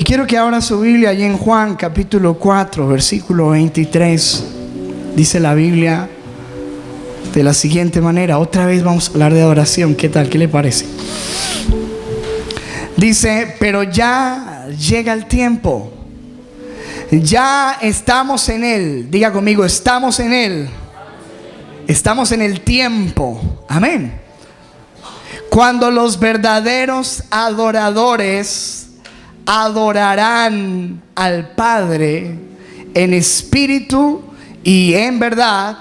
quiero que abra su Biblia allí en Juan capítulo 4, versículo 23. Dice la Biblia de la siguiente manera. Otra vez vamos a hablar de adoración. ¿Qué tal? ¿Qué le parece? Dice, pero ya llega el tiempo. Ya estamos en Él. Diga conmigo, estamos en Él. Estamos en el tiempo. Amén. Cuando los verdaderos adoradores adorarán al Padre en espíritu y en verdad,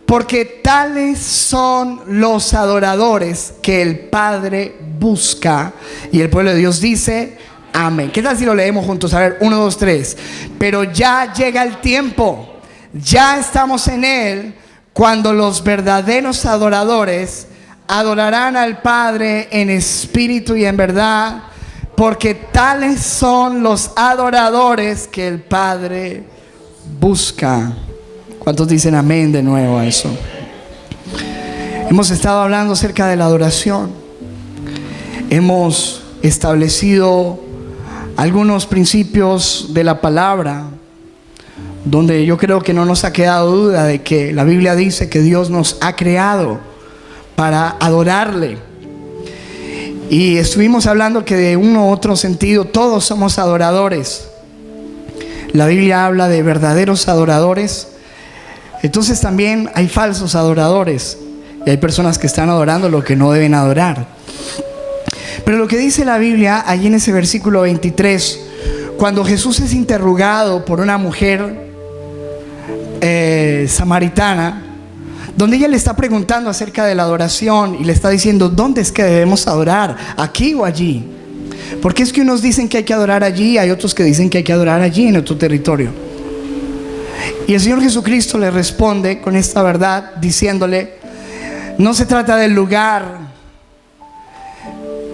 porque tales son los adoradores que el Padre busca. Y el pueblo de Dios dice amén. ¿Qué tal si lo leemos juntos? A ver, 1, 2, 3. Pero ya llega el tiempo, ya estamos en Él, cuando los verdaderos adoradores adorarán al Padre en espíritu y en verdad, porque tales son los adoradores que el Padre busca. ¿Cuántos dicen amén de nuevo a eso? Hemos estado hablando acerca de la adoración. Hemos establecido algunos principios de la palabra, donde yo creo que no nos ha quedado duda de que la Biblia dice que Dios nos ha creado para adorarle. Y estuvimos hablando que de uno u otro sentido todos somos adoradores. La Biblia habla de verdaderos adoradores. Entonces también hay falsos adoradores, y hay personas que están adorando lo que no deben adorar. Pero lo que dice la Biblia allí en ese versículo 23, cuando Jesús es interrogado por una mujer samaritana, donde ella le está preguntando acerca de la adoración y le está diciendo, ¿dónde es que debemos adorar? ¿Aquí o allí? Porque es que unos dicen que hay que adorar allí, hay otros que dicen que hay que adorar allí en otro territorio. Y el Señor Jesucristo le responde con esta verdad, diciéndole, no se trata del lugar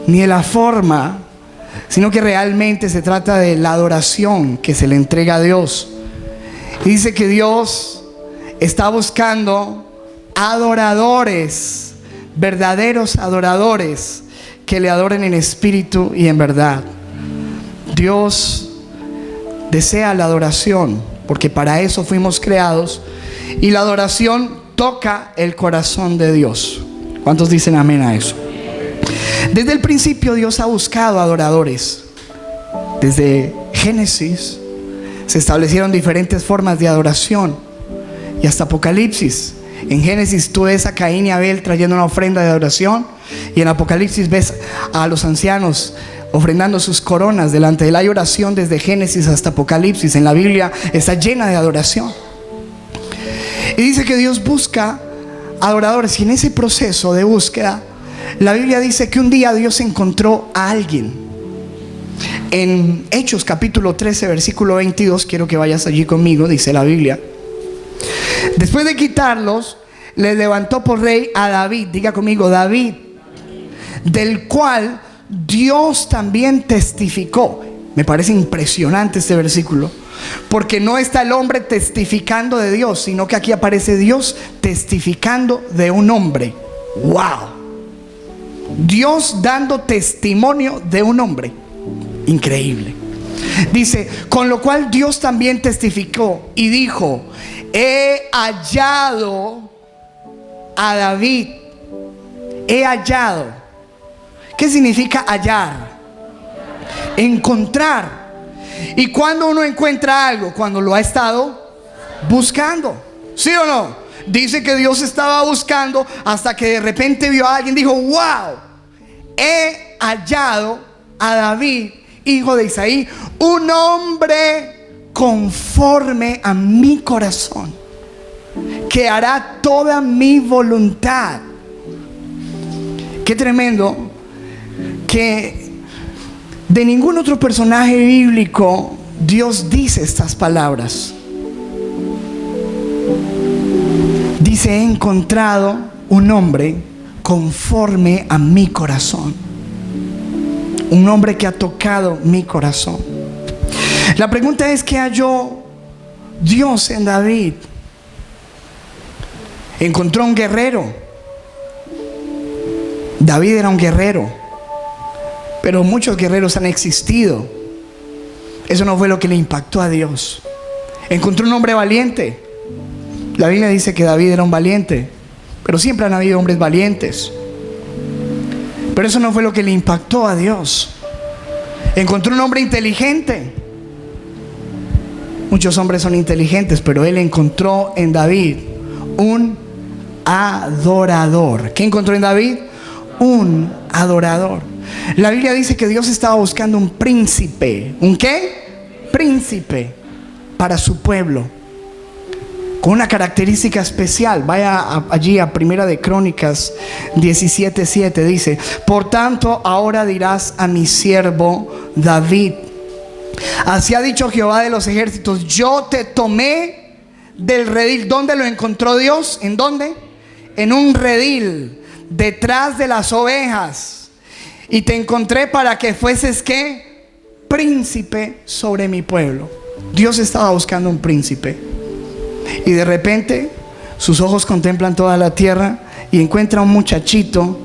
ni de la forma, sino que realmente se trata de la adoración que se le entrega a Dios. Y dice que Dios está buscando adoradores, verdaderos adoradores, que le adoren en espíritu y en verdad. Dios desea la adoración, porque para eso fuimos creados, y la adoración toca el corazón de Dios. ¿Cuántos dicen amén a eso? Desde el principio Dios ha buscado adoradores. Desde Génesis se establecieron diferentes formas de adoración, y hasta Apocalipsis. En Génesis tú ves a Caín y Abel trayendo una ofrenda de adoración, y en Apocalipsis ves a los ancianos ofrendando sus coronas delante de él. Hay oración desde Génesis hasta Apocalipsis. En la Biblia está llena de adoración. Y dice que Dios busca adoradores, y en ese proceso de búsqueda, la Biblia dice que un día Dios encontró a alguien. En Hechos capítulo 13 versículo 22, quiero que vayas allí conmigo, dice la Biblia. Después de quitarlos, le levantó por rey a David. Diga conmigo, David, del cual Dios también testificó. Me parece impresionante este versículo, porque no está el hombre testificando de Dios, sino que aquí aparece Dios testificando de un hombre. ¡Wow! Dios dando testimonio de un hombre. Increíble. Dice, con lo cual Dios también testificó y dijo, he hallado a David. He hallado. ¿Qué significa hallar? Encontrar. ¿Y cuando uno encuentra algo? Cuando lo ha estado buscando. ¿Sí o no? Dice que Dios estaba buscando hasta que de repente vio a alguien y dijo, wow, he hallado a David, hijo de Isaí, un hombre conforme a mi corazón, que hará toda mi voluntad. Qué tremendo que de ningún otro personaje bíblico Dios dice estas palabras. Dice, he encontrado un hombre conforme a mi corazón. Un hombre que ha tocado mi corazón. La pregunta es, ¿qué halló Dios en David? Encontró un guerrero. David era un guerrero, pero muchos guerreros han existido. Eso no fue lo que le impactó a Dios. Encontró un hombre valiente. La Biblia dice que David era un valiente, pero siempre han habido hombres valientes. Pero eso no fue lo que le impactó a Dios. Encontró un hombre inteligente. Muchos hombres son inteligentes, pero él encontró en David un adorador. ¿Qué encontró en David? Un adorador. La Biblia dice que Dios estaba buscando un príncipe. ¿Un qué? Príncipe para su pueblo, con una característica especial. Vaya allí a Primera de Crónicas 17:7. Dice: por tanto, ahora dirás a mi siervo David, así ha dicho Jehová de los ejércitos, yo te tomé del redil. ¿Dónde lo encontró Dios? ¿En dónde? En un redil, detrás de las ovejas, y te encontré para que fueses ¿qué? Príncipe sobre mi pueblo. Dios estaba buscando un príncipe. Y de repente sus ojos contemplan toda la tierra y encuentra un muchachito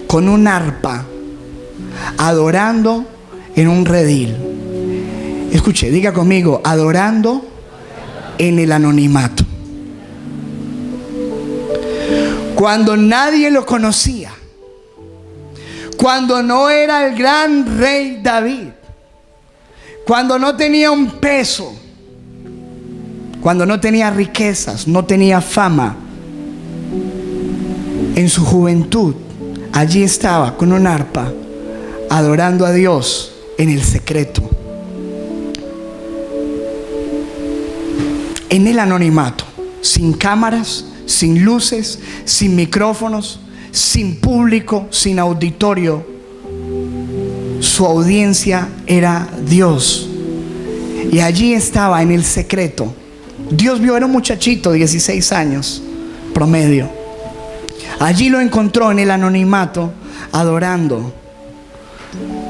con un arpa, adorando en un redil. Escuche, diga conmigo: adorando en el anonimato. Cuando nadie lo conocía, cuando no era el gran rey David, cuando no tenía un peso, cuando no tenía riquezas, no tenía fama, en su juventud, allí estaba con un arpa, adorando a Dios en el secreto, en el anonimato, sin cámaras, sin luces, sin micrófonos, sin público, sin auditorio. Su audiencia era Dios, y allí estaba en el secreto. Dios vio, era un muchachito de 16 años promedio. Allí lo encontró en el anonimato, adorando.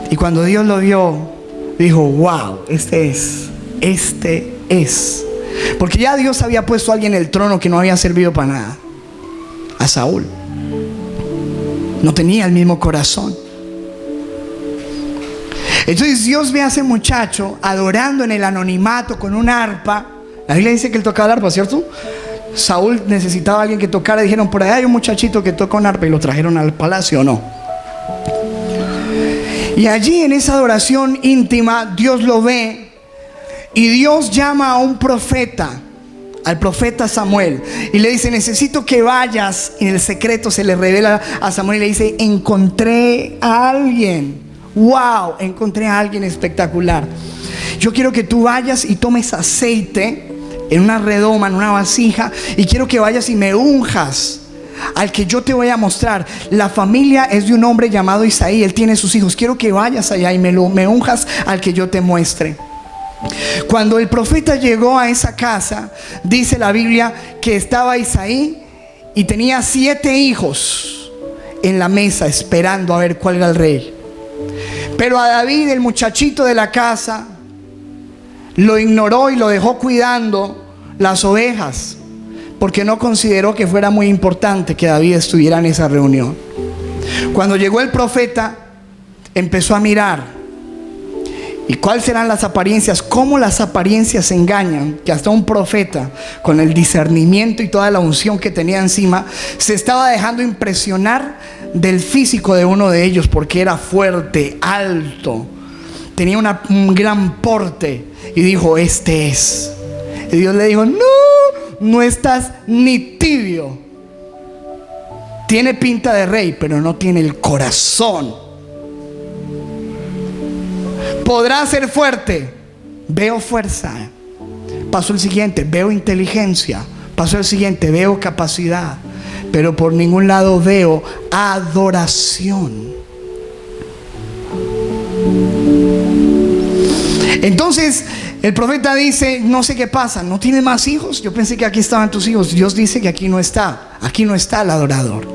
Y cuando Dios lo vio, dijo: wow, este es. Porque ya Dios había puesto a alguien en el trono que no había servido para nada: a Saúl. No tenía el mismo corazón. Entonces Dios ve a ese muchacho adorando en el anonimato con un arpa. La Biblia dice que él tocaba el arpa, ¿cierto? Saúl necesitaba a alguien que tocara. Dijeron: por allá hay un muchachito que toca un arpa, y lo trajeron al palacio, ¿o no? Y allí en esa adoración íntima, Dios lo ve, y Dios llama a un profeta, al profeta Samuel, y le dice: necesito que vayas. En el secreto se le revela a Samuel y le dice: encontré a alguien. Wow, encontré a alguien espectacular. Yo quiero que tú vayas y tomes aceite en una redoma, en una vasija, y quiero que vayas y me unjas al que yo te voy a mostrar. La familia es de un hombre llamado Isaí, él tiene sus hijos. Quiero que vayas allá y me unjas al que yo te muestre. Cuando el profeta llegó a esa casa, dice la Biblia que estaba Isaí y tenía 7 hijos en la mesa esperando a ver cuál era el rey. Pero a David, el muchachito de la casa, lo ignoró y lo dejó cuidando las ovejas, porque no consideró que fuera muy importante que David estuviera en esa reunión. Cuando llegó el profeta, empezó a mirar. ¿Y cuáles serán las apariencias? ¿Cómo las apariencias engañan? Que hasta un profeta, con el discernimiento y toda la unción que tenía encima, se estaba dejando impresionar del físico de uno de ellos, porque era fuerte, alto, tenía un gran porte, y dijo: este es. Y Dios le dijo: no estás ni tibio. Tiene pinta de rey, pero no tiene el corazón. Podrá ser fuerte, veo fuerza. Pasó el siguiente: veo inteligencia. Pasó el siguiente: veo capacidad. Pero por ningún lado veo adoración. Entonces el profeta dice: no sé qué pasa, ¿no tienes más hijos? Yo pensé que aquí estaban tus hijos. Dios dice que aquí no está. Aquí no está el adorador.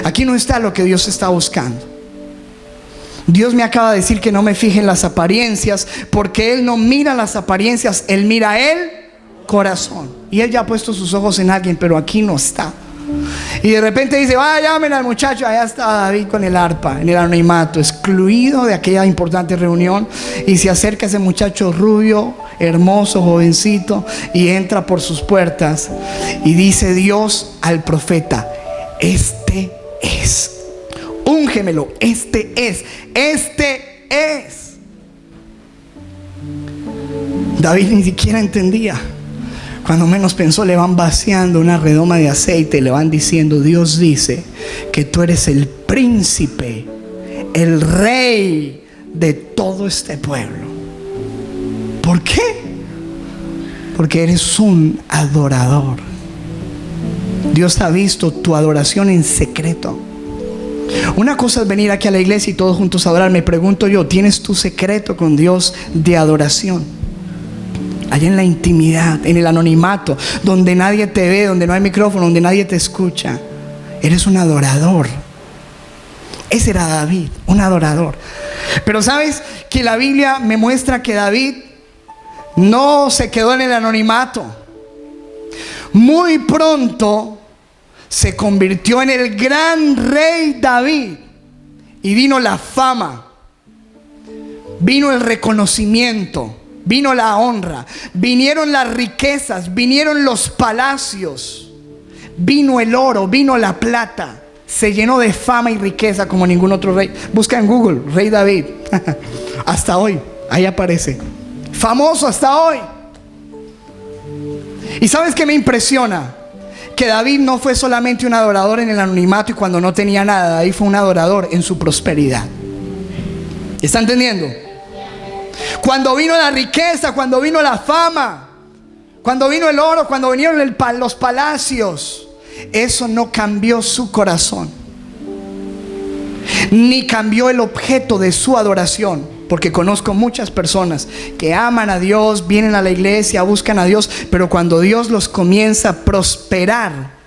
Aquí no está lo que Dios está buscando. Dios me acaba de decir que no me fije en las apariencias, porque Él no mira las apariencias, Él mira el corazón. Y Él ya ha puesto sus ojos en alguien, pero aquí no está. Y de repente dice: vaya, llamen al muchacho. Allá está David con el arpa, en el anonimato, excluido de aquella importante reunión, y se acerca ese muchacho rubio, hermoso, jovencito, y entra por sus puertas y dice Dios al profeta: este es, úngemelo, este es. David ni siquiera entendía. Cuando menos pensó, le van vaciando una redoma de aceite y le van diciendo: Dios dice que tú eres el príncipe, el rey de todo este pueblo. ¿Por qué? Porque eres un adorador. Dios ha visto tu adoración en secreto. Una cosa es venir aquí a la iglesia y todos juntos adorar. Me pregunto yo, ¿tienes tu secreto con Dios de adoración? Allá en la intimidad, en el anonimato, donde nadie te ve, donde no hay micrófono, donde nadie te escucha. Eres un adorador. Ese era David, un adorador. Pero sabes que la Biblia me muestra que David no se quedó en el anonimato. Muy pronto se convirtió en el gran rey David. Y vino la fama, vino el reconocimiento, vino la honra, vinieron las riquezas, vinieron los palacios, vino el oro, vino la plata. Se llenó de fama y riqueza como ningún otro rey. Busca en Google, Rey David. Hasta hoy, ahí aparece. Famoso hasta hoy. ¿Y sabes qué me impresiona? Que David no fue solamente un adorador en el anonimato y cuando no tenía nada. David fue un adorador en su prosperidad. ¿Está entendiendo? Cuando vino la riqueza, cuando vino la fama, cuando vino el oro, cuando vinieron los palacios, eso no cambió su corazón, ni cambió el objeto de su adoración. Porque conozco muchas personas que aman a Dios, vienen a la iglesia, buscan a Dios, pero cuando Dios los comienza a prosperar,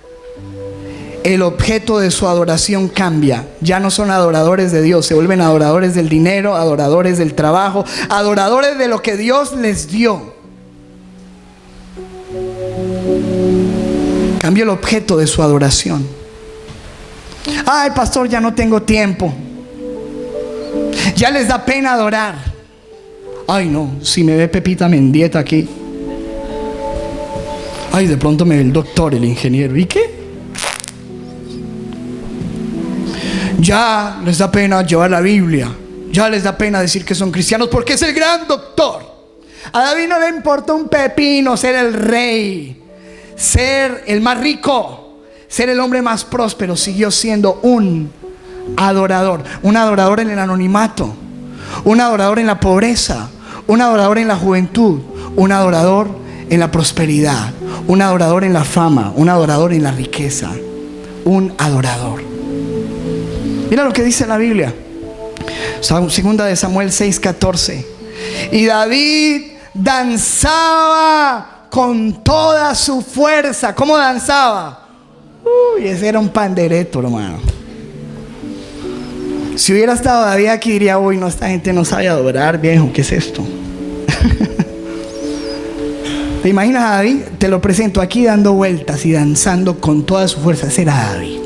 el objeto de su adoración cambia. Ya no son adoradores de Dios, se vuelven adoradores del dinero, adoradores del trabajo, adoradores de lo que Dios les dio. Cambia el objeto de su adoración. Ay, pastor, ya no tengo tiempo. Ya les da pena adorar. Ay, no, si me ve Pepita Mendieta aquí. Ay, de pronto me ve el doctor, el ingeniero. ¿Y qué? Ya les da pena llevar la Biblia. Ya les da pena decir que son cristianos porque es el gran doctor. A David no le importó un pepino ser el rey, ser el más rico, ser el hombre más próspero. Siguió siendo un adorador en el anonimato, un adorador en la pobreza, un adorador en la juventud, un adorador en la prosperidad, un adorador en la fama, un adorador en la riqueza, un adorador. Mira lo que dice la Biblia, segunda de Samuel 6:14. Y David danzaba con toda su fuerza. ¿Cómo danzaba? Uy, ese era un pandereto, hermano. Si hubiera estado David aquí diría: uy, no, esta gente no sabe adorar, viejo, ¿qué es esto? ¿Te imaginas a David? Te lo presento aquí dando vueltas y danzando con toda su fuerza. Ese era David.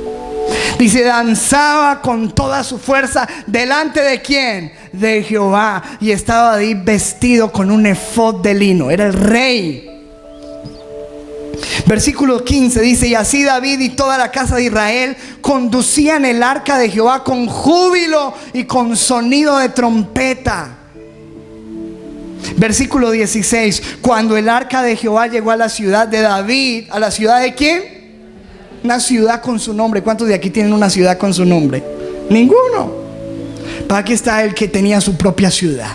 Dice, danzaba con toda su fuerza. ¿Delante de quién? De Jehová. Y estaba David vestido con un efod de lino. Era el rey. Versículo 15 dice: y así David y toda la casa de Israel conducían el arca de Jehová con júbilo y con sonido de trompeta. Versículo 16: cuando el arca de Jehová llegó a la ciudad de David. ¿A la ciudad de quién? Una ciudad con su nombre. ¿Cuántos de aquí tienen una ciudad con su nombre? Ninguno. ¿Para qué está el que tenía su propia ciudad?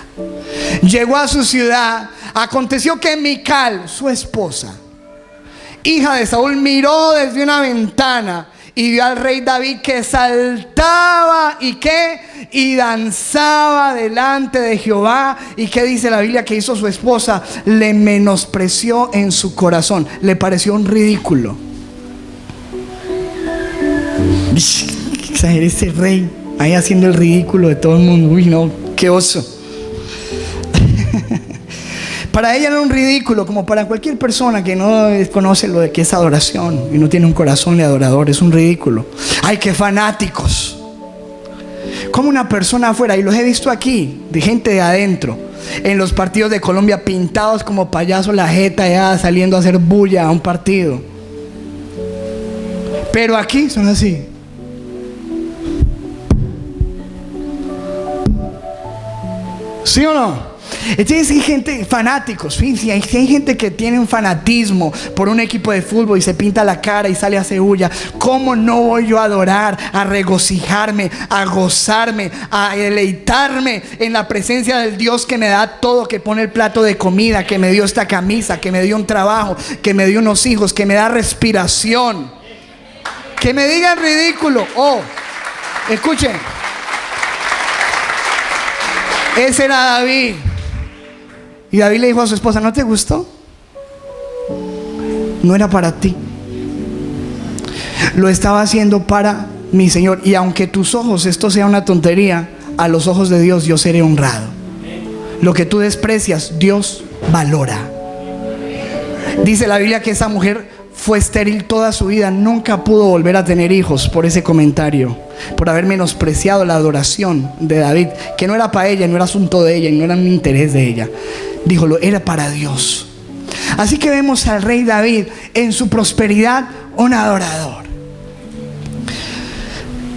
Llegó a su ciudad. Aconteció que Mical, su esposa, hija de Saúl, miró desde una ventana y vio al rey David que saltaba y ¿qué? Y danzaba delante de Jehová. ¿Y qué dice la Biblia que hizo su esposa? Le menospreció en su corazón. Le pareció un ridículo. Exageré, ese rey ahí haciendo el ridículo de todo el mundo. Uy, no, qué oso. Para ella era un ridículo, como para cualquier persona que no conoce lo de que es adoración y no tiene un corazón de adorador. Es un ridículo. Ay, qué fanáticos. como una persona afuera, y los he visto aquí, de gente de adentro, en los partidos de Colombia, pintados como payasos, la jeta ya saliendo a hacer bulla a un partido. Pero aquí son así. ¿Sí o no? Entonces hay gente, fanáticos, sí, hay gente que tiene un fanatismo por un equipo de fútbol y se pinta la cara y sale a hacer bulla. ¿Cómo no voy yo a adorar, a regocijarme, a gozarme, a deleitarme en la presencia del Dios que me da todo, que pone el plato de comida, que me dio esta camisa, que me dio un trabajo, que me dio unos hijos, que me da respiración? Que me digan ridículo. Oh, escuchen, ese era David. Y David le dijo a su esposa: ¿no te gustó? No era para ti. Lo estaba haciendo para mi Señor. Y aunque tus ojos esto sea una tontería, a los ojos de Dios yo seré honrado. Lo que tú desprecias, Dios valora. Dice la Biblia que esa mujer fue estéril toda su vida, nunca pudo volver a tener hijos por ese comentario, por haber menospreciado la adoración de David, que no era para ella, no era asunto de ella, no era un interés de ella. Díjolo, era para Dios. Así que vemos al rey David en su prosperidad, un adorador.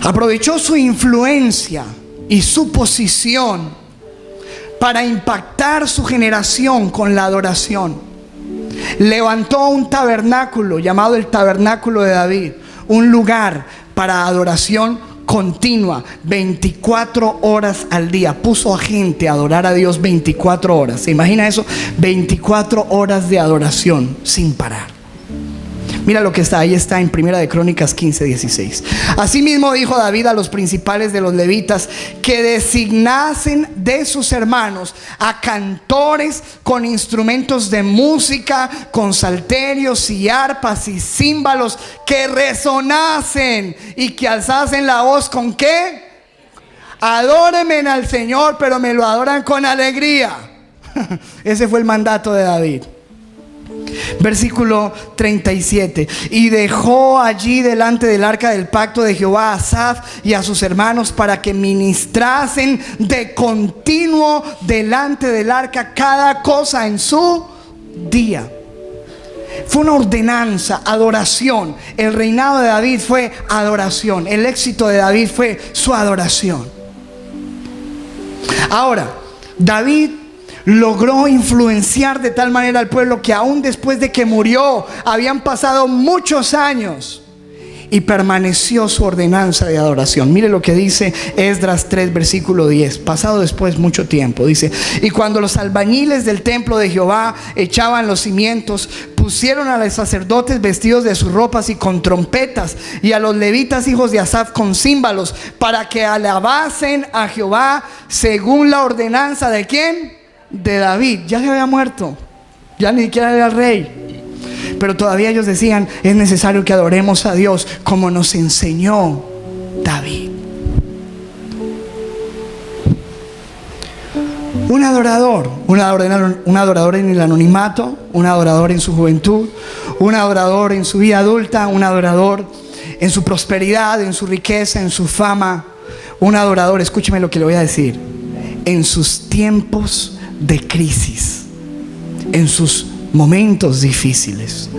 Aprovechó su influencia y su posición para impactar su generación con la adoración. Levantó un tabernáculo llamado el Tabernáculo de David, un lugar para adoración continua, 24 horas al día. Puso a gente a adorar a Dios 24 horas. ¿Se imagina eso? 24 horas de adoración sin parar. Mira lo que está, ahí está en Primera de Crónicas 15:16. Asimismo dijo David a los principales de los levitas que designasen de sus hermanos a cantores con instrumentos de música, con salterios y arpas y címbalos, que resonasen y que alzasen la voz. ¿Con qué? Adórenme al Señor, pero me lo adoran con alegría. Ese fue el mandato de David. Versículo 37. Y dejó allí delante del arca del pacto de Jehová a Asaf y a sus hermanos para que ministrasen de continuo delante del arca cada cosa en su día. Fue una ordenanza, adoración. El reinado de David fue adoración. El éxito de David fue su adoración. Ahora, David logró influenciar de tal manera al pueblo que aún después de que murió, habían pasado muchos años y permaneció su ordenanza de adoración. Mire lo que dice Esdras 3 versículo 10. Pasado después mucho tiempo, dice: y cuando los albañiles del templo de Jehová echaban los cimientos, pusieron a los sacerdotes vestidos de sus ropas y con trompetas, y a los levitas hijos de Asaf con címbalos, para que alabasen a Jehová según la ordenanza de ¿quién? De David. Ya se había muerto, ya ni siquiera era el rey, pero todavía ellos decían: es necesario que adoremos a Dios como nos enseñó David. Un adorador en el anonimato, un adorador en su juventud, un adorador en su vida adulta, un adorador en su prosperidad, en su riqueza, en su fama, un adorador, escúcheme lo que le voy a decir, en sus tiempos de crisis, en sus momentos difíciles.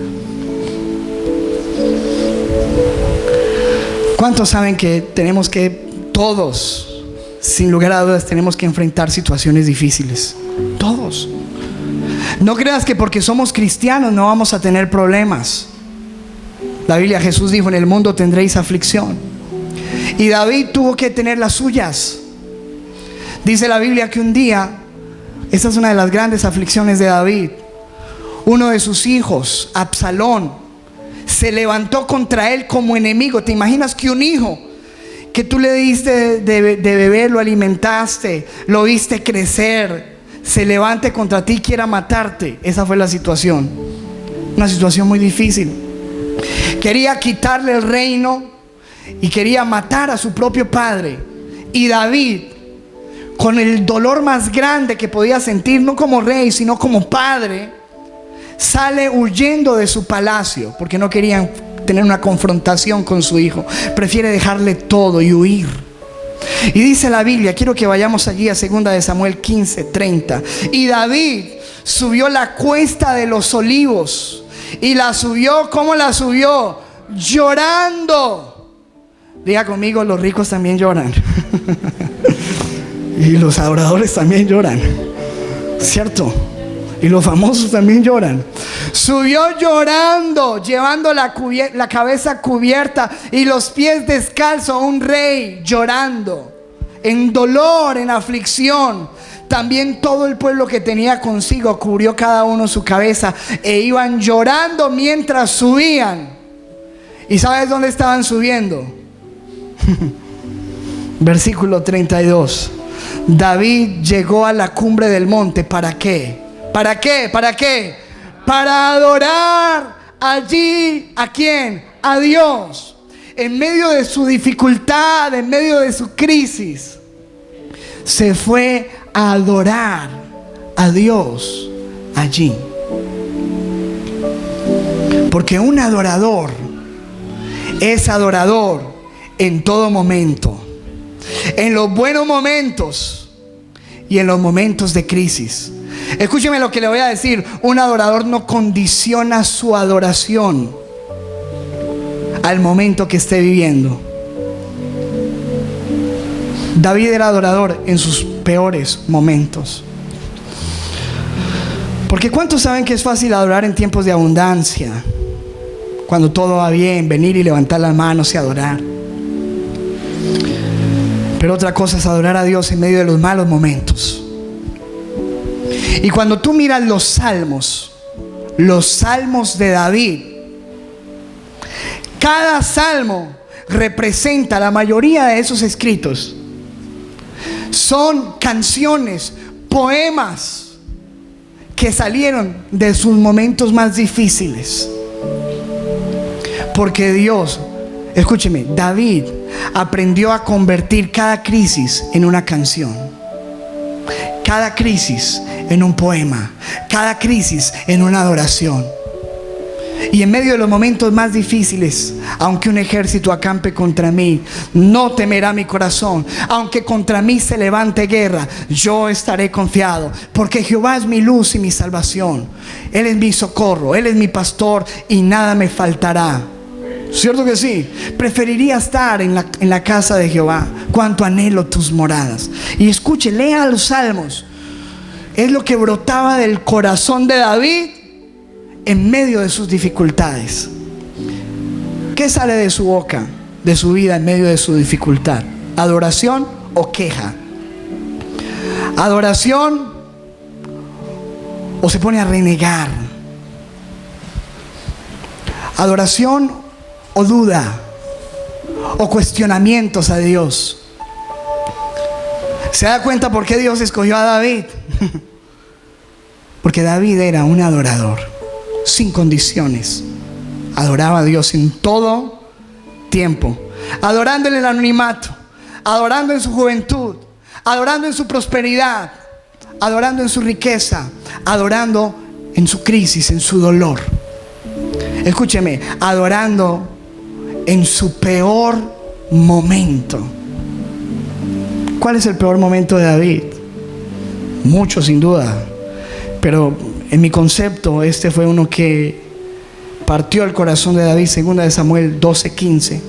¿Cuántos saben que tenemos que, todos, sin lugar a dudas, tenemos que enfrentar situaciones difíciles? Todos. No creas que porque somos cristianos no vamos a tener problemas. La Biblia, Jesús dijo: en el mundo tendréis aflicción. Y David tuvo que tener las suyas. Dice la Biblia que un día, esta es una de las grandes aflicciones de David, uno de sus hijos, Absalón, se levantó contra él como enemigo. ¿Te imaginas que un hijo que tú le diste de beber, lo alimentaste, lo viste crecer, se levante contra ti y quiera matarte? Esa fue la situación, una situación muy difícil. Quería quitarle el reino y quería matar a su propio padre. Y David, con el dolor más grande que podía sentir, no como rey sino como padre, sale huyendo de su palacio porque no querían tener una confrontación con su hijo. Prefiere dejarle todo y huir. Y dice la Biblia, quiero que vayamos allí a 2 de Samuel 15:30. Y David subió la cuesta de los olivos. Y la subió, ¿cómo la subió? Llorando. Diga conmigo, los ricos también lloran. Y los adoradores también lloran, ¿cierto? Y los famosos también lloran. Subió llorando, llevando la cabeza cubierta y los pies descalzos, un rey llorando, en dolor, en aflicción. También todo el pueblo que tenía consigo cubrió cada uno su cabeza e iban llorando mientras subían. ¿Y sabes dónde estaban subiendo? Versículo 32. David llegó a la cumbre del monte. ¿Para qué? ¿Para qué? ¿Para qué? Para adorar allí, ¿a quién? A Dios. En medio de su dificultad, en medio de su crisis, se fue a adorar a Dios allí. Porque un adorador es adorador en todo momento. En los buenos momentos y en los momentos de crisis. Escúcheme lo que le voy a decir. Un adorador no condiciona su adoración al momento que esté viviendo. David era adorador en sus peores momentos. Porque ¿cuántos saben que es fácil adorar en tiempos de abundancia? Cuando todo va bien, venir y levantar las manos y adorar. Pero otra cosa es adorar a Dios en medio de los malos momentos. Y cuando tú miras los salmos de David, cada salmo representa, la mayoría de esos escritos son canciones, poemas que salieron de sus momentos más difíciles. Porque Dios, escúcheme, David aprendió a convertir cada crisis en una canción, cada crisis en un poema, cada crisis en una adoración. Y en medio de los momentos más difíciles, aunque un ejército acampe contra mí, no temerá mi corazón. Aunque contra mí se levante guerra, yo estaré confiado, porque Jehová es mi luz y mi salvación. Él es mi socorro, Él es mi pastor y nada me faltará. ¿Cierto que sí? Preferiría estar en la casa de Jehová. Cuánto anhelo tus moradas. Y escuche, lea los salmos. Es lo que brotaba del corazón de David en medio de sus dificultades. ¿Qué sale de su boca, de su vida en medio de su dificultad? ¿Adoración o queja? ¿Adoración o se pone a renegar? ¿Adoración o duda o cuestionamientos a Dios? ¿Se da cuenta por qué Dios escogió a David? Porque David era un adorador sin condiciones. Adoraba a Dios en todo tiempo, adorando en el anonimato, adorando en su juventud, adorando en su prosperidad, adorando en su riqueza, adorando en su crisis, en su dolor. Escúcheme, adorando en su peor momento. ¿Cuál es el peor momento de David? Mucho, sin duda, pero en mi concepto este fue uno que partió el corazón de David. 2 de Samuel 12:15.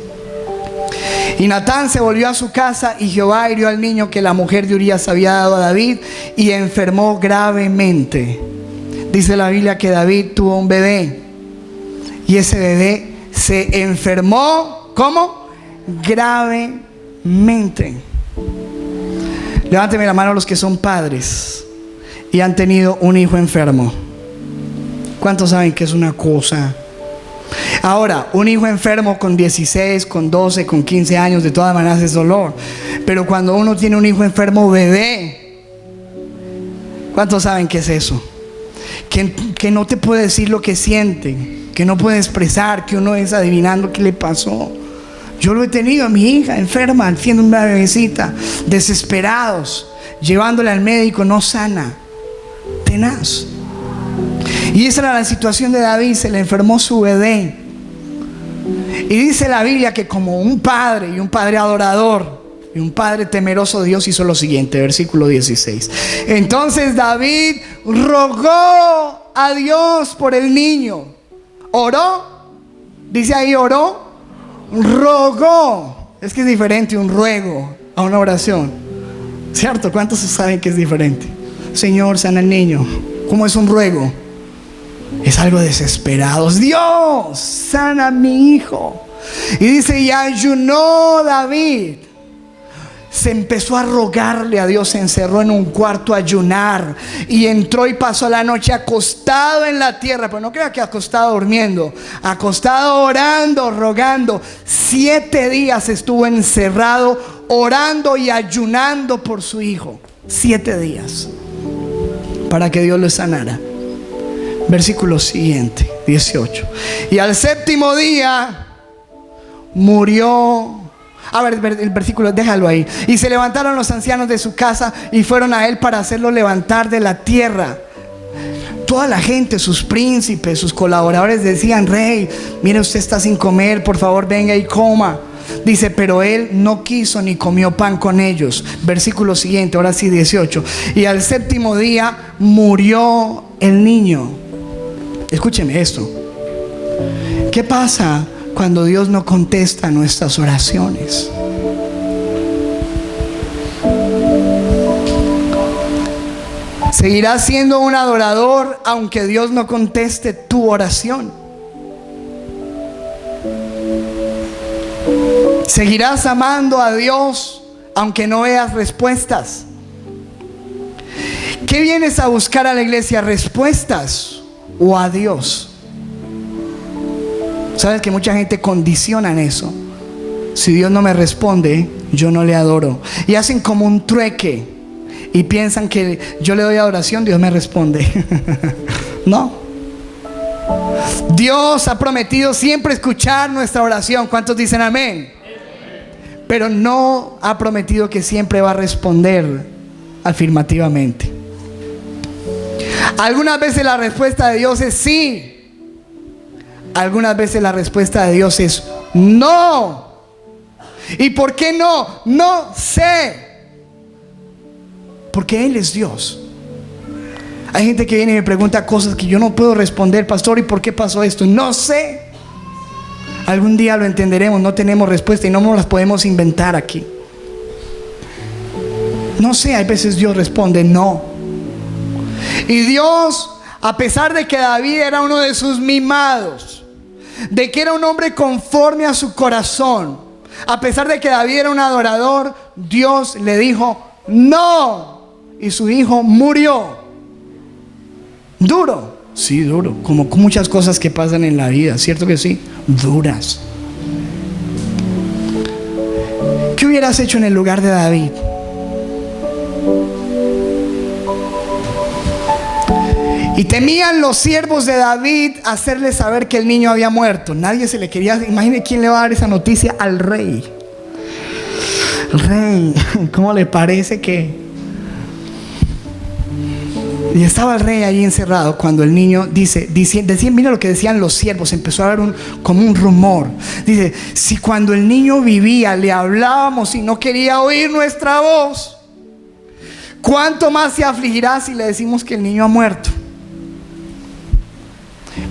Y Natán se volvió a su casa, y Jehová hirió al niño que la mujer de Urías había dado a David, y enfermó gravemente. Dice la Biblia que David tuvo un bebé, y ese bebé se enfermó, ¿cómo? Gravemente. Levánteme la mano los que son padres y han tenido un hijo enfermo. ¿Cuántos saben que es una cosa? Ahora, un hijo enfermo con 16, con 12, con 15 años, de todas maneras es dolor. Pero cuando uno tiene un hijo enfermo bebé, ¿cuántos saben qué es eso? Que no te puede decir lo que siente, que no puede expresar, que uno es adivinando qué le pasó. Yo lo he tenido a mi hija enferma, siendo una bebecita, desesperados, llevándola al médico, no sana, tenaz. Y esa era la situación de David, se le enfermó su bebé. Y dice la Biblia que como un padre, y un padre adorador, Y un padre temeroso de Dios hizo lo siguiente, versículo 16. Entonces David rogó a Dios por el niño. Oró, dice ahí oró, rogó. Es que es diferente un ruego a una oración, ¿cierto? ¿Cuántos saben que es diferente? Señor, sana al niño. ¿Cómo es un ruego? Es algo desesperado. Dios, sana a mi hijo. Y dice, y ayunó David. Se empezó a rogarle a Dios, se encerró en un cuarto a ayunar y entró y pasó la noche acostado en la tierra. Pero no crea que acostado durmiendo, acostado orando, rogando. 7 días estuvo encerrado orando y ayunando por su hijo. 7 días para que Dios lo sanara. Versículo siguiente, 18. Y al 7º día murió. A ver, el versículo, déjalo ahí. Y se levantaron los ancianos de su casa y fueron a él para hacerlo levantar de la tierra. Toda la gente, sus príncipes, sus colaboradores decían, rey, mire, usted está sin comer, por favor venga y coma. Dice, pero él no quiso ni comió pan con ellos. Versículo siguiente, ahora sí, 18. Y al 7º día murió el niño. Escúcheme esto. ¿Qué pasa cuando Dios no contesta nuestras oraciones? Seguirás siendo un adorador aunque Dios no conteste tu oración. Seguirás amando a Dios aunque no veas respuestas. ¿Qué vienes a buscar a la iglesia? ¿Respuestas o a Dios? Sabes que mucha gente condiciona en eso. Si Dios no me responde, yo no le adoro. Y hacen como un trueque y piensan que yo le doy adoración, Dios me responde. No. Dios ha prometido siempre escuchar nuestra oración. ¿Cuántos dicen amén? Pero no ha prometido que siempre va a responder afirmativamente. Algunas veces la respuesta de Dios es sí. Algunas veces la respuesta de Dios es no. ¿Y por qué no? No sé. Porque Él es Dios. Hay gente que viene y me pregunta cosas que yo no puedo responder. Pastor, ¿y por qué pasó esto? No sé. Algún día lo entenderemos. No tenemos respuesta y no nos las podemos inventar aquí. No sé, hay veces Dios responde no. Y Dios, a pesar de que David era uno de sus mimados, de que era un hombre conforme a su corazón, a pesar de que David era un adorador, Dios le dijo no, y su hijo murió. Duro, sí, duro, como muchas cosas que pasan en la vida, ¿cierto que sí? Duras. ¿Qué hubieras hecho en el lugar de David? Y temían los siervos de David hacerle saber que el niño había muerto. Nadie se le quería. Imagine quién le va a dar esa noticia al rey. Rey, ¿cómo le parece que? Y estaba el rey ahí encerrado cuando el niño decía, mira lo que decían los siervos. Empezó a haber como un rumor. Dice, si cuando el niño vivía le hablábamos y no quería oír nuestra voz, ¿cuánto más se afligirá si le decimos que el niño ha muerto?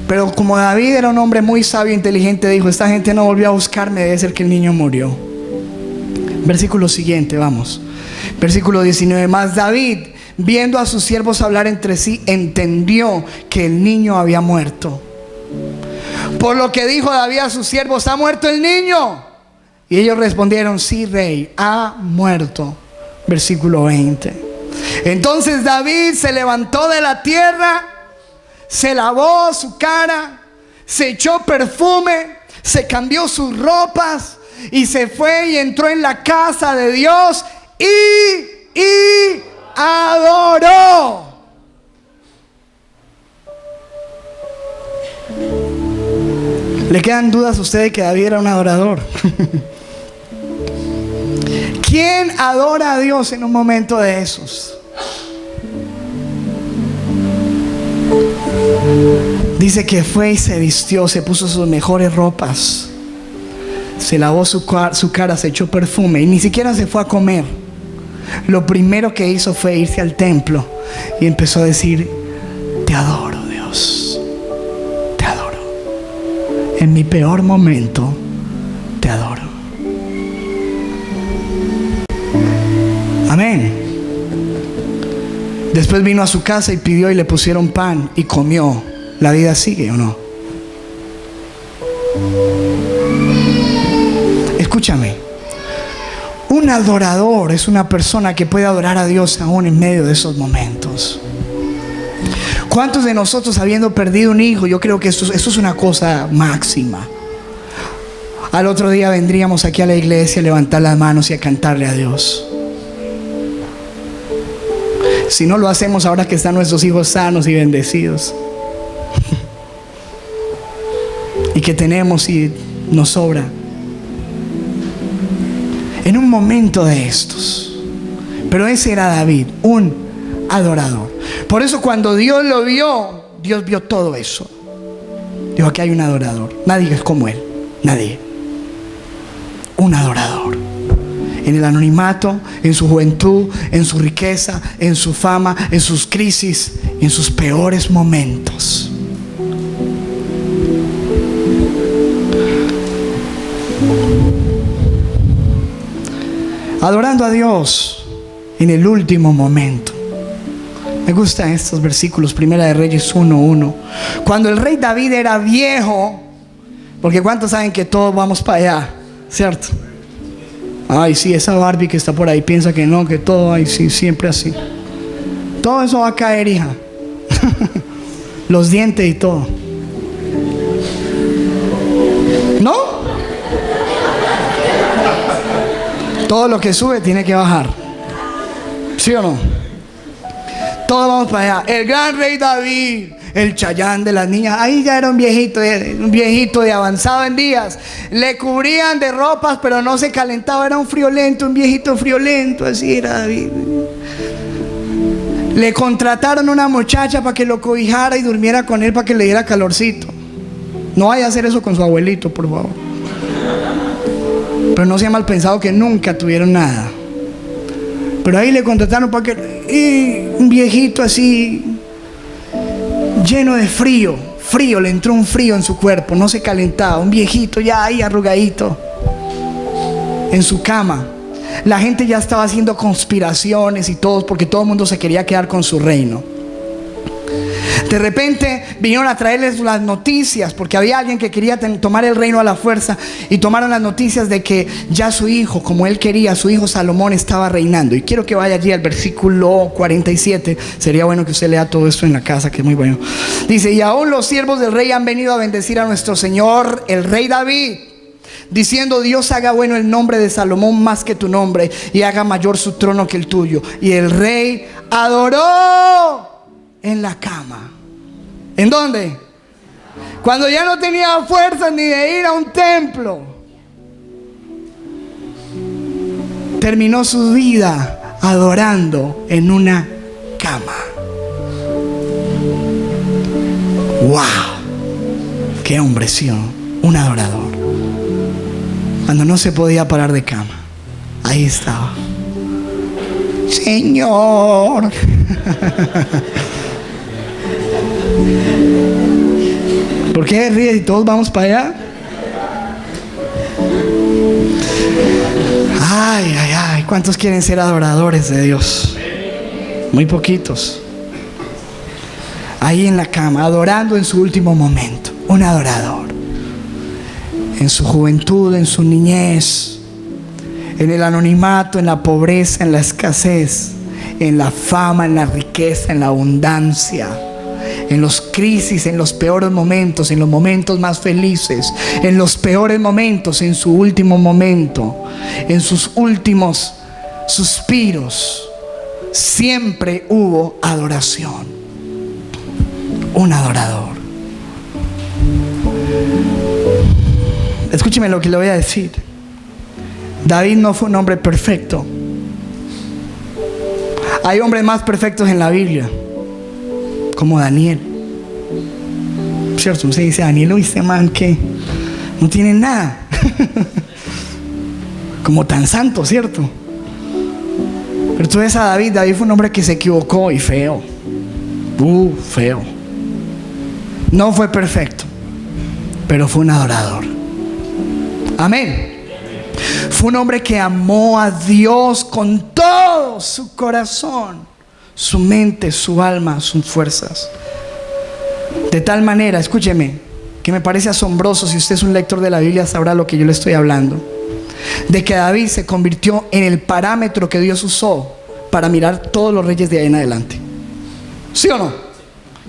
Pero como David era un hombre muy sabio e inteligente, dijo, esta gente no volvió a buscarme, debe ser que el niño murió. Versículo siguiente, vamos. Versículo 19. Mas David, viendo a sus siervos hablar entre sí, entendió que el niño había muerto. Por lo que dijo David a sus siervos, ¿ha muerto el niño? Y ellos respondieron, sí, rey, ha muerto. Versículo 20. Entonces David se levantó de la tierra, se lavó su cara, se echó perfume, se cambió sus ropas y se fue y entró en la casa de Dios y adoró. ¿Le quedan dudas a usted de que David era un adorador? ¿Quién adora a Dios en un momento de esos? Dice que fue y se vistió, se puso sus mejores ropas, se lavó su cara, se echó perfume y ni siquiera se fue a comer. Lo primero que hizo fue irse al templo y empezó a decir: te adoro, Dios, te adoro. En mi peor momento, te adoro. Amén. Después vino a su casa y pidió y le pusieron pan y comió. ¿La vida sigue o no? Escúchame. Un adorador es una persona que puede adorar a Dios aún en medio de esos momentos. ¿Cuántos de nosotros, habiendo perdido un hijo, yo creo que eso es una cosa máxima, al otro día vendríamos aquí a la iglesia a levantar las manos y a cantarle a Dios? Si no lo hacemos ahora que están nuestros hijos sanos y bendecidos y que tenemos y nos sobra, en un momento de estos. Pero ese era David, un adorador. Por eso cuando Dios lo vio, Dios vio todo eso. Dijo: aquí hay un adorador. Nadie es como él, nadie. Un adorador. En el anonimato, en su juventud, en su riqueza, en su fama, en sus crisis, en sus peores momentos. Adorando a Dios en el último momento. Me gustan estos versículos. Primera de Reyes 1:1. Cuando el rey David era viejo, porque ¿cuántos saben que todos vamos para allá? ¿Cierto? Ay, sí, esa Barbie que está por ahí piensa que no, que todo, ay, sí, siempre así. Todo eso va a caer, hija. Los dientes y todo. ¿No? Todo lo que sube tiene que bajar. ¿Sí o no? Todos vamos para allá. El gran rey David, el Chayán de las niñas. Ahí ya era un viejito de avanzado en días. Le cubrían de ropas, pero no se calentaba. Era un friolento, un viejito friolento. Así era David. Le contrataron una muchacha para que lo cobijara y durmiera con él para que le diera calorcito. No vaya a hacer eso con su abuelito, por favor. Pero no sea mal pensado que nunca tuvieron nada. Pero ahí le contrataron para que... Y un viejito así, lleno de frío, le entró un frío en su cuerpo, no se calentaba. Un viejito ya ahí arrugadito en su cama. La gente ya estaba haciendo conspiraciones y todo, porque todo el mundo se quería quedar con su reino. De repente vinieron a traerles las noticias, porque había alguien que quería tomar el reino a la fuerza, y tomaron las noticias de que ya su hijo, como él quería, su hijo Salomón estaba reinando. Y quiero que vaya allí al versículo 47. Sería bueno que usted lea todo esto en la casa, que es muy bueno. Dice: y aún los siervos del rey han venido a bendecir a nuestro señor el rey David, diciendo: Dios haga bueno el nombre de Salomón más que tu nombre, y haga mayor su trono que el tuyo. Y el rey adoró en la cama. ¿En dónde? Cuando ya no tenía fuerzas ni de ir a un templo. Terminó su vida adorando en una cama. ¡Wow! ¡Qué hombre, sí! Un adorador. Cuando no se podía parar de cama, ahí estaba. Señor. ¿Por qué ríes y todos vamos para allá? Ay, ay, ay. ¿Cuántos quieren ser adoradores de Dios? Muy poquitos. Ahí en la cama, adorando en su último momento. Un adorador. En su juventud, en su niñez, en el anonimato, en la pobreza, en la escasez, en la fama, en la riqueza, en la abundancia, en los crisis, en los peores momentos, en los momentos más felices, en los peores momentos, en su último momento, en sus últimos suspiros, siempre hubo adoración. Un adorador. Escúcheme lo que le voy a decir. David no fue un hombre perfecto. Hay hombres más perfectos en la Biblia, como Daniel. ¿Cierto? Usted dice: Daniel, ¿oíste, man, que no tiene nada? como tan santo, ¿cierto? Pero tú ves a David. David fue un hombre que se equivocó y feo. Feo. No fue perfecto, pero fue un adorador. Amén. Fue un hombre que amó a Dios con todo su corazón, su mente, su alma, sus fuerzas. De tal manera, escúcheme, que me parece asombroso. Si usted es un lector de la Biblia, sabrá lo que yo le estoy hablando. De que David se convirtió en el parámetro que Dios usó para mirar todos los reyes de ahí en adelante. ¿Sí o no?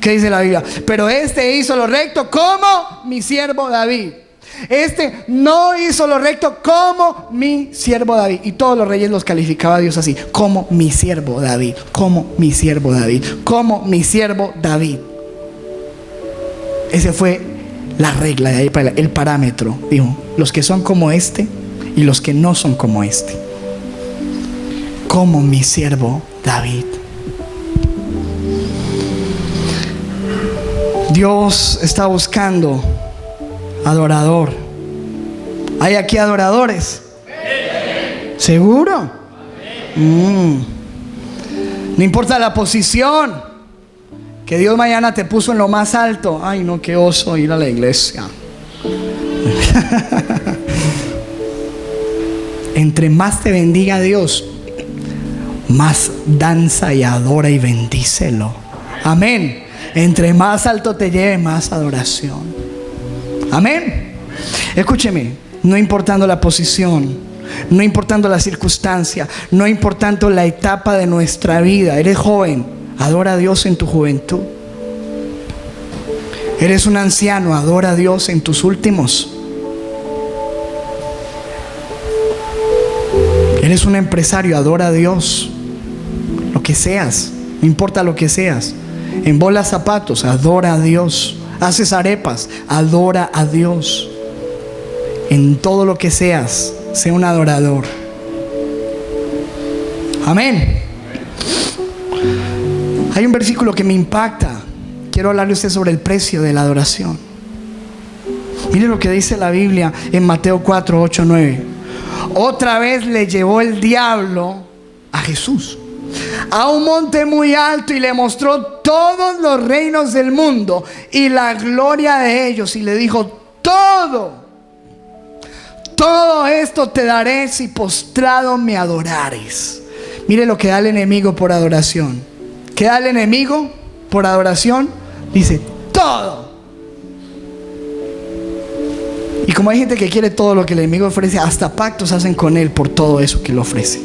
¿Qué dice la Biblia? Pero este hizo lo recto como mi siervo David. Este no hizo lo recto como mi siervo David. Y todos los reyes los calificaba a Dios así: como mi siervo David, como mi siervo David, como mi siervo David. Ese fue la regla de ahí, el parámetro. Dijo: los que son como este y los que no son como este, como mi siervo David. Dios está buscando adorador. ¿Hay aquí adoradores? ¿Seguro? No importa la posición, que Dios mañana te puso en lo más alto. Ay, no, qué oso ir a la iglesia. Entre más te bendiga Dios, más danza y adora y bendícelo. Amén. Entre más alto te lleve, más adoración. Amén. Escúcheme, no importando la posición, no importando la circunstancia, no importando la etapa de nuestra vida. Eres joven, adora a Dios en tu juventud. Eres un anciano, adora a Dios en tus últimos. Eres un empresario, adora a Dios. Lo que seas, no importa lo que seas. Embolas zapatos, adora a Dios. Haces arepas, adora a Dios. En todo lo que seas, sé un adorador. Amén. Hay un versículo que me impacta. Quiero hablarle a usted sobre el precio de la adoración. Mire lo que dice la Biblia en Mateo 4, 8, 9. Otra vez le llevó el diablo a Jesús a un monte muy alto y le mostró todos los reinos del mundo y la gloria de ellos, y le dijo: todo esto te daré si postrado me adorares. Mire lo que da el enemigo por adoración. ¿Qué da el enemigo por adoración? Dice: todo. Y como hay gente que quiere todo lo que el enemigo ofrece, hasta pactos hacen con él por todo eso que le ofrece.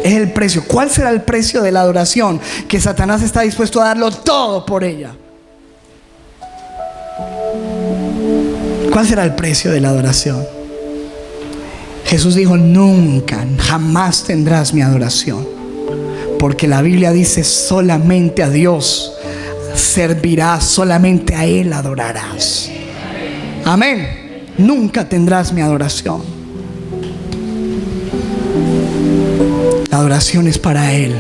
Es el precio. ¿Cuál será el precio de la adoración? Que Satanás está dispuesto a darlo todo por ella. ¿Cuál será el precio de la adoración? Jesús dijo: nunca, jamás tendrás mi adoración. Porque la Biblia dice: solamente a Dios servirás, solamente a Él adorarás. Amén. Nunca tendrás mi adoración. La adoración es para Él.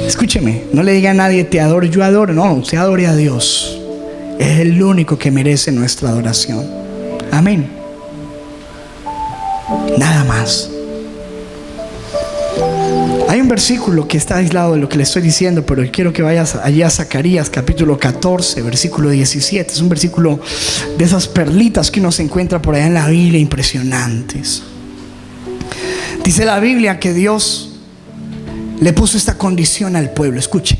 Escúcheme, no le diga a nadie: te adoro, yo adoro. No, usted adore a Dios. Es el único que merece nuestra adoración. Amén. Nada más. Hay un versículo que está aislado de lo que le estoy diciendo, pero quiero que vayas allí a Zacarías capítulo 14, versículo 17. Es un versículo de esas perlitas que uno se encuentra por allá en la Biblia, impresionantes. Dice la Biblia que Dios le puso esta condición al pueblo. Escuche: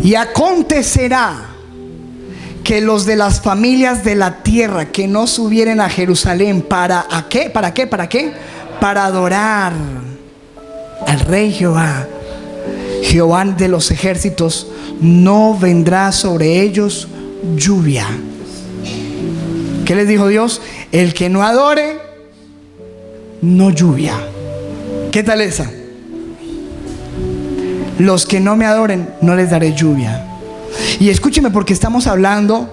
y acontecerá que los de las familias de la tierra que no subieren a Jerusalén, ¿para qué? ¿Para qué? ¿Para qué? Para adorar al Rey Jehová, Jehová de los ejércitos, no vendrá sobre ellos lluvia. ¿Qué les dijo Dios? El que no adore, no lluvia. ¿Qué tal esa? Los que no me adoren, no les daré lluvia. Y escúcheme, porque estamos hablando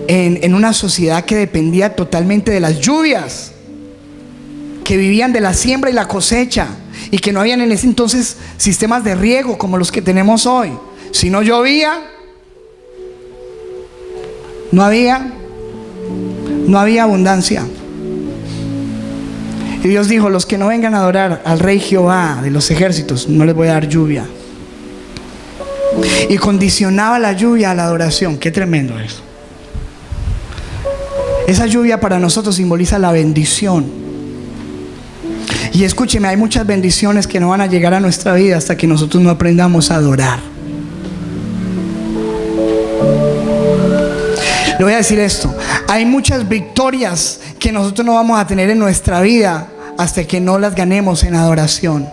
en una sociedad que dependía totalmente de las lluvias, que vivían de la siembra y la cosecha, y que no habían en ese entonces sistemas de riego como los que tenemos hoy. Si no llovía, no había abundancia. Y Dios dijo: los que no vengan a adorar al Rey Jehová de los ejércitos, no les voy a dar lluvia. Y condicionaba la lluvia a la adoración. Qué tremendo eso. Esa lluvia para nosotros simboliza la bendición. Y escúcheme, hay muchas bendiciones que no van a llegar a nuestra vida hasta que nosotros no aprendamos a adorar. Le voy a decir esto: hay muchas victorias que nosotros no vamos a tener en nuestra vida hasta que no las ganemos en adoración.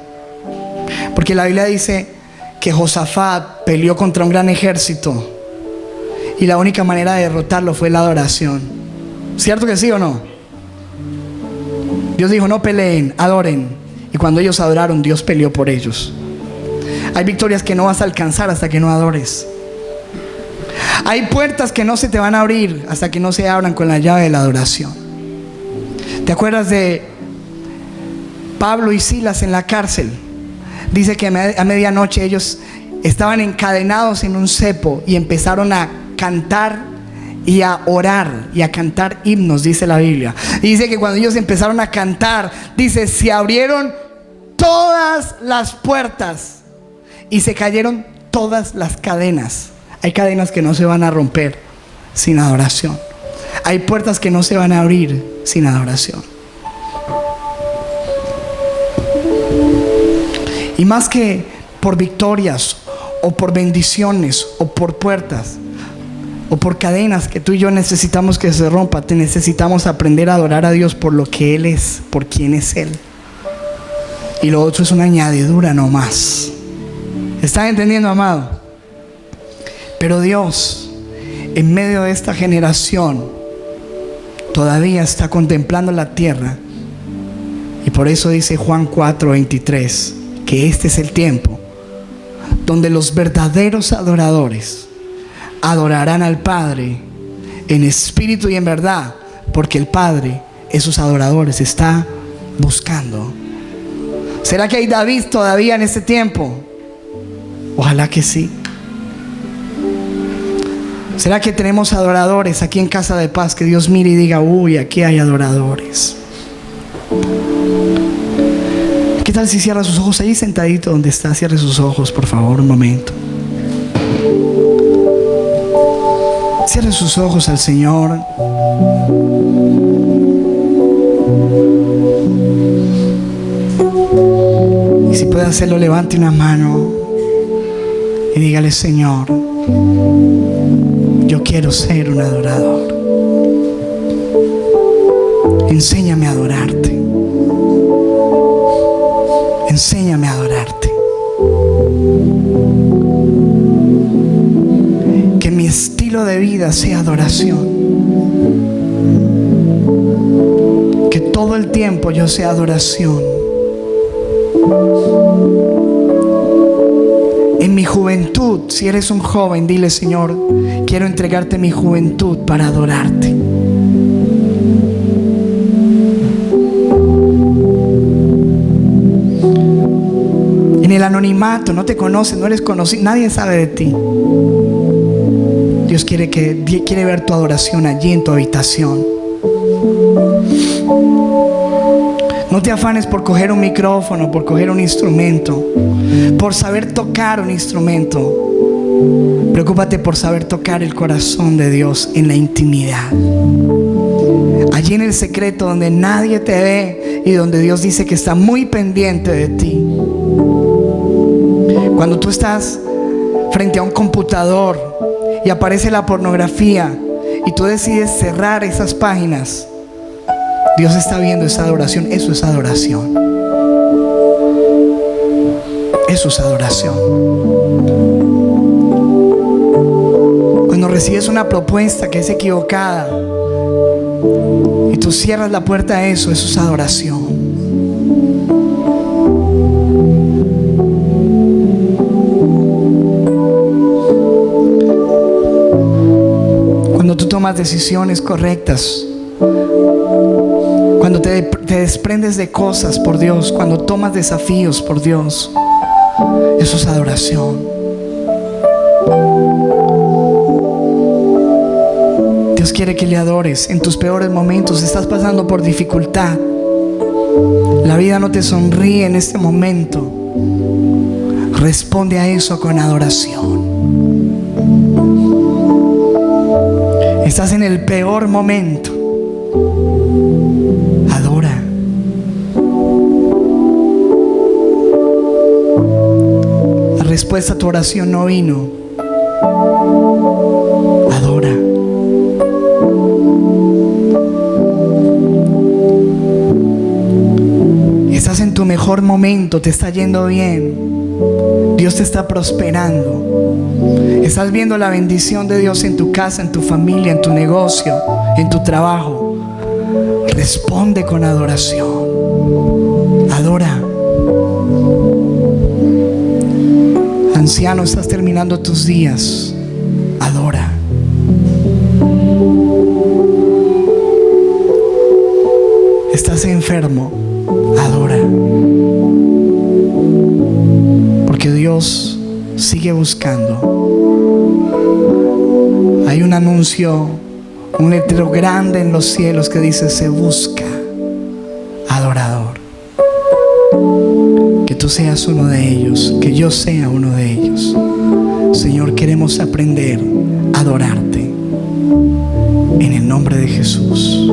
Porque la Biblia dice que Josafat peleó contra un gran ejército y la única manera de derrotarlo fue la adoración. ¿Cierto que sí o no? Dios dijo: no peleen, adoren. Y cuando ellos adoraron, Dios peleó por ellos. Hay victorias que no vas a alcanzar hasta que no adores. Hay puertas que no se te van a abrir hasta que no se abran con la llave de la adoración. ¿Te acuerdas de Pablo y Silas en la cárcel? Dice que a medianoche ellos estaban encadenados en un cepo y empezaron a cantar y a orar y a cantar himnos, dice la Biblia. Y dice que cuando ellos empezaron a cantar, dice, se abrieron todas las puertas y se cayeron todas las cadenas. Hay cadenas que no se van a romper sin adoración. Hay puertas que no se van a abrir sin adoración. Y más que por victorias o por bendiciones o por puertas o por cadenas que tú y yo necesitamos que se rompan, necesitamos aprender a adorar a Dios por lo que Él es, por quién es Él. Y lo otro es una añadidura nomás. ¿Están entendiendo, amado? Pero Dios, en medio de esta generación, todavía está contemplando la tierra. Y por eso dice Juan 4:23, que este es el tiempo donde los verdaderos adoradores adorarán al Padre en espíritu y en verdad, porque el Padre esos adoradores está buscando. ¿Será que hay David todavía en este tiempo? Ojalá que sí. ¿Será que tenemos adoradores aquí en Casa de Paz que Dios mire y diga: uy, aquí hay adoradores? ¿Qué tal si cierra sus ojos ahí sentadito donde está? Cierre sus ojos, por favor, un momento. Cierre sus ojos al Señor. Y si puede hacerlo, levante una mano y dígale: Señor, yo quiero ser un adorador. Enséñame a adorarte. Enséñame a adorarte. Que mi estilo de vida sea adoración. Que todo el tiempo yo sea adoración. En mi juventud, si eres un joven, dile: Señor, quiero entregarte mi juventud para adorarte. En el anonimato, no te conocen, no eres conocido, nadie sabe de ti. Dios quiere ver tu adoración allí en tu habitación. No te afanes por coger un micrófono, por coger un instrumento, por saber tocar un instrumento. Preocúpate por saber tocar el corazón de Dios en la intimidad. Allí en el secreto donde nadie te ve y donde Dios dice que está muy pendiente de ti. Cuando tú estás frente a un computador y aparece la pornografía y tú decides cerrar esas páginas, Dios está viendo esa adoración. Eso es adoración. Eso es adoración. Cuando recibes una propuesta que es equivocada y tú cierras la puerta a eso, eso es adoración. Cuando tú tomas decisiones correctas, cuando te desprendes de cosas por Dios, cuando tomas desafíos por Dios, eso es adoración. Dios quiere que le adores en tus peores momentos. Estás pasando por dificultad, La vida no te sonríe en este momento. Responde a eso con adoración. Estás en el peor momento. Adora. La respuesta a tu oración no vino. Adora. Estás en tu mejor momento, te está yendo bien. Dios te está prosperando. Estás viendo la bendición de Dios en tu casa, en tu familia, en tu negocio, en tu trabajo. Responde con adoración. Adora. Anciano, estás terminando tus días. Adora. Estás enfermo. Adora. Porque Dios sigue buscando. Hay un anuncio, un letrero grande en los cielos que dice: se busca adorador. Que tú seas uno de ellos, que yo sea uno de ellos. Señor, queremos aprender a adorarte en el nombre de Jesús.